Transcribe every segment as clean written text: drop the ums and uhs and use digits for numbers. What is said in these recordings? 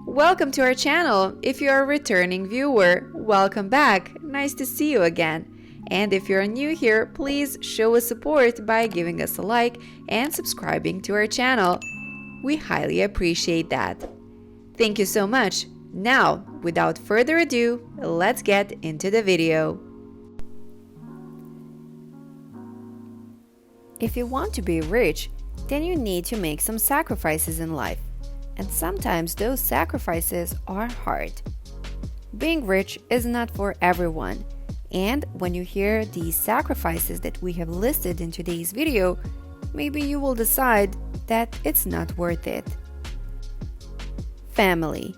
Welcome to our channel. If you're a returning viewer, welcome back. Nice to see you again. And if you're new here, please show us support by giving us a like and subscribing to our channel. We highly appreciate that. Thank you so much. Now, without further ado, let's get into the video. If you want to be rich, then you need to make some sacrifices in life. And sometimes those sacrifices are hard. Being rich is not for everyone. And when you hear these sacrifices that we have listed in today's video, maybe you will decide that it's not worth it. Family.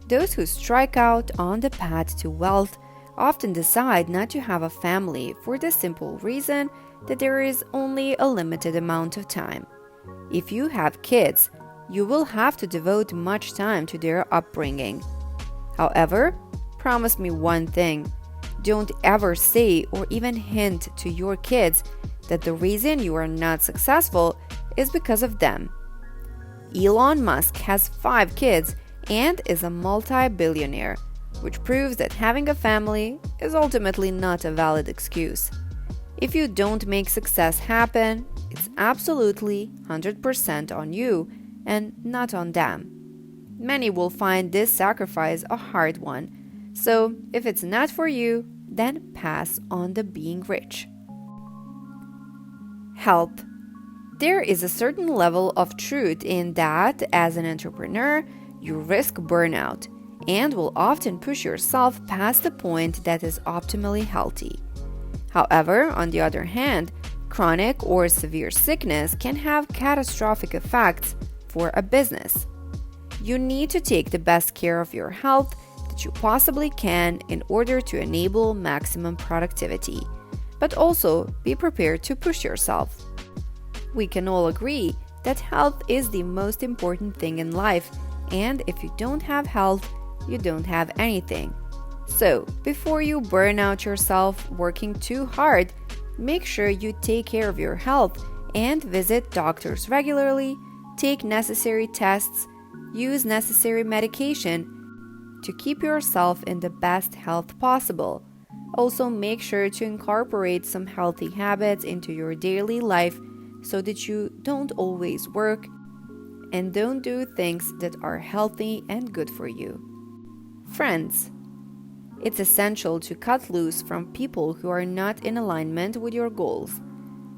Those who strike out on the path to wealth often decide not to have a family for the simple reason that there is only a limited amount of time. If you have kids, you will have to devote much time to their upbringing. However, promise me one thing. Don't ever say or even hint to your kids that the reason you are not successful is because of them. Elon Musk has 5 kids and is a multi-billionaire, which proves that having a family is ultimately not a valid excuse. If you don't make success happen, it's absolutely 100% on you and not on them. Many will find this sacrifice a hard one, so if it's not for you, then pass on the being rich. Health. There is a certain level of truth in that as an entrepreneur, you risk burnout and will often push yourself past the point that is optimally healthy. However, on the other hand, chronic or severe sickness can have catastrophic effects for a business. You need to take the best care of your health that you possibly can in order to enable maximum productivity, but also be prepared to push yourself. We can all agree that health is the most important thing in life, and if you don't have health, you don't have anything. So, before you burn out yourself working too hard, make sure you take care of your health and visit doctors regularly, take necessary tests, use necessary medication to keep yourself in the best health possible. Also, make sure to incorporate some healthy habits into your daily life so that you don't always work and don't do things that are healthy and good for you. Friends. It's essential to cut loose from people who are not in alignment with your goals.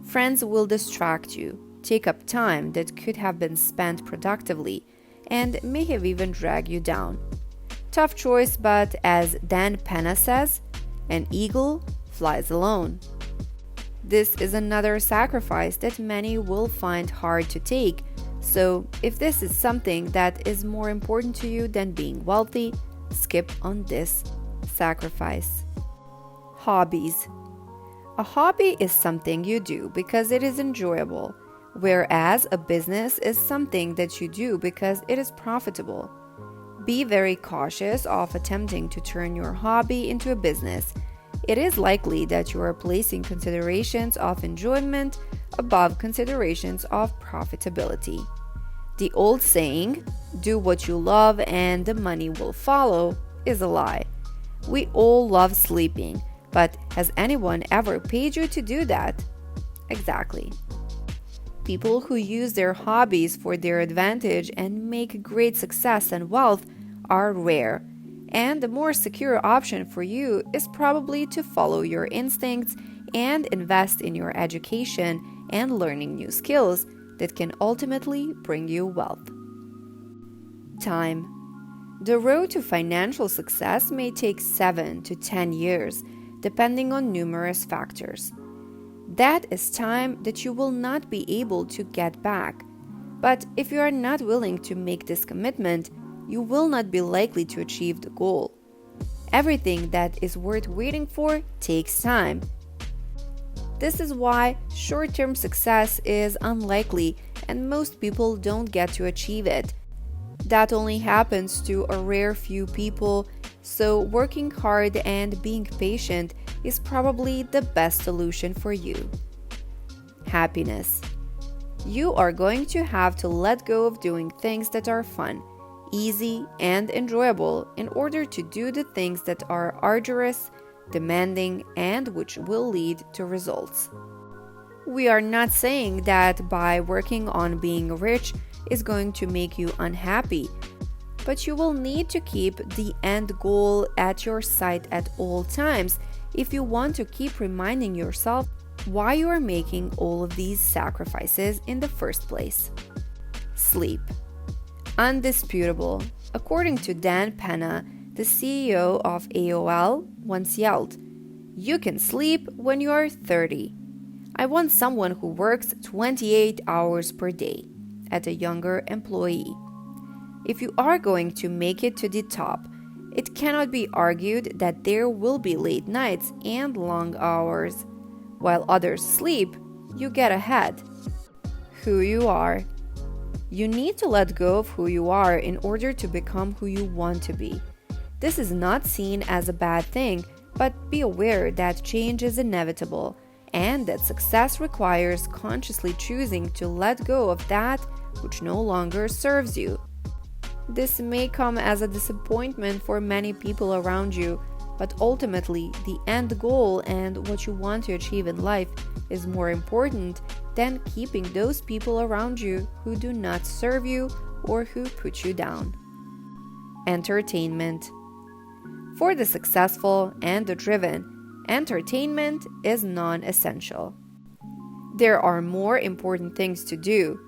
Friends will distract you, take up time that could have been spent productively, and may have even dragged you down. Tough choice, but as Dan Penna says, an eagle flies alone. This is another sacrifice that many will find hard to take, so if this is something that is more important to you than being wealthy, skip on this sacrifice. Hobbies. A hobby is something you do because it is enjoyable, whereas a business is something that you do because it is profitable. Be very cautious of attempting to turn your hobby into a business. It is likely that you are placing considerations of enjoyment above considerations of profitability. The old saying, "Do what you love and the money will follow," is a lie. We all love sleeping, but has anyone ever paid you to do that? Exactly. People who use their hobbies for their advantage and make great success and wealth are rare, and the more secure option for you is probably to follow your instincts and invest in your education and learning new skills that can ultimately bring you wealth. Time. The road to financial success may take 7 to 10 years, depending on numerous factors. That is time that you will not be able to get back. But if you are not willing to make this commitment, you will not be likely to achieve the goal. Everything that is worth waiting for takes time. This is why short-term success is unlikely and most people don't get to achieve it. That only happens to a rare few people, so working hard and being patient is probably the best solution for you. Happiness. You are going to have to let go of doing things that are fun, easy, and enjoyable in order to do the things that are arduous, demanding, and which will lead to results. We are not saying that by working on being rich is going to make you unhappy, but you will need to keep the end goal at your sight at all times if you want to keep reminding yourself why you are making all of these sacrifices in the first place. Sleep. Undisputable. According to Dan Penna, the CEO of AOL, once yelled, "You can sleep when you are 30. I want someone who works 28 hours per day," at a younger employee. If you are going to make it to the top, it cannot be argued that there will be late nights and long hours. While others sleep, you get ahead. Who you are. You need to let go of who you are in order to become who you want to be. This is not seen as a bad thing, but be aware that change is inevitable and that success requires consciously choosing to let go of that which no longer serves you. This may come as a disappointment for many people around you, but ultimately, the end goal and what you want to achieve in life is more important than keeping those people around you who do not serve you or who put you down. Entertainment. For the successful and the driven, entertainment is non-essential. There are more important things to do,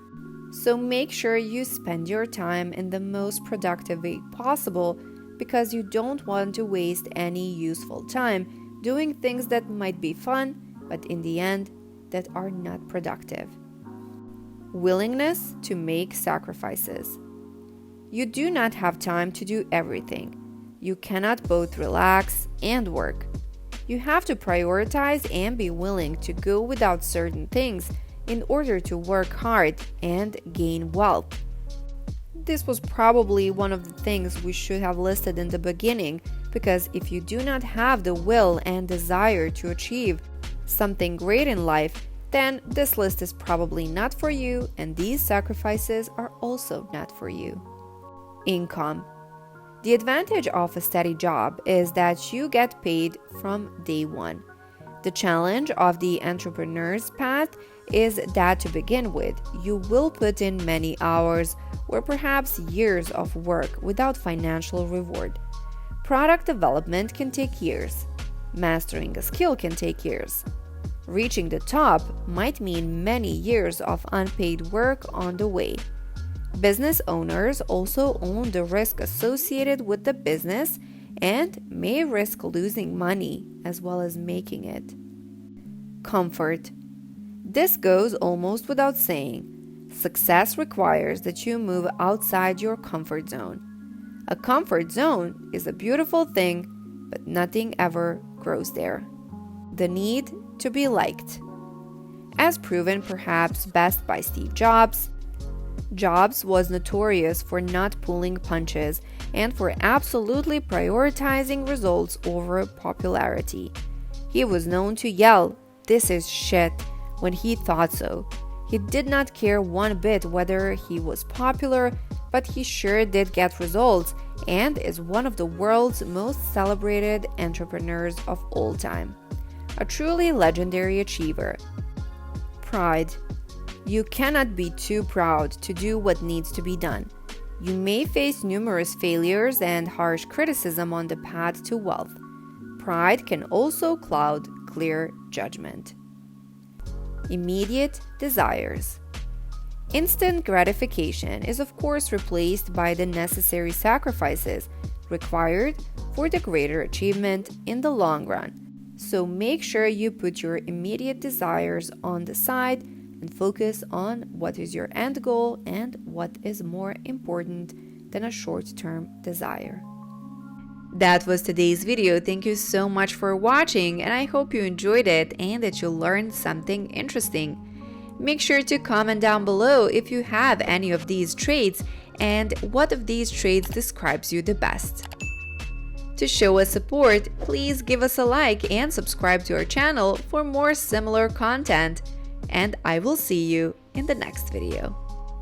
so make sure you spend your time in the most productive way possible, because you don't want to waste any useful time doing things that might be fun, but in the end, that are not productive. Willingness to make sacrifices. You do not have time to do everything. You cannot both relax and work. You have to prioritize and be willing to go without certain things in order to work hard and gain wealth. This was probably one of the things we should have listed in the beginning, because if you do not have the will and desire to achieve something great in life, then this list is probably not for you, and these sacrifices are also not for you. Income. The advantage of a steady job is that you get paid from day one. The challenge of the entrepreneur's path is that to begin with, you will put in many hours or perhaps years of work without financial reward. Product development can take years. Mastering a skill can take years. Reaching the top might mean many years of unpaid work on the way. Business owners also own the risk associated with the business and may risk losing money as well as making it. Comfort. This goes almost without saying. Success requires that you move outside your comfort zone. A comfort zone is a beautiful thing, but nothing ever grows there. The need to be liked. As proven perhaps best by Steve Jobs, Jobs was notorious for not pulling punches and for absolutely prioritizing results over popularity. He was known to yell, "This is shit," when he thought so. He did not care one bit whether he was popular, but he sure did get results and is one of the world's most celebrated entrepreneurs of all time. A truly legendary achiever. Pride. You cannot be too proud to do what needs to be done. You may face numerous failures and harsh criticism on the path to wealth. Pride can also cloud clear judgment. Immediate desires. Instant gratification is of course replaced by the necessary sacrifices required for the greater achievement in the long run. So make sure you put your immediate desires on the side and focus on what is your end goal and what is more important than a short-term desire. That was today's video. Thank you so much for watching, and I hope you enjoyed it and that you learned something interesting. Make sure to comment down below if you have any of these traits and what of these traits describes you the best. To show us support, please give us a like and subscribe to our channel for more similar content. And I will see you in the next video.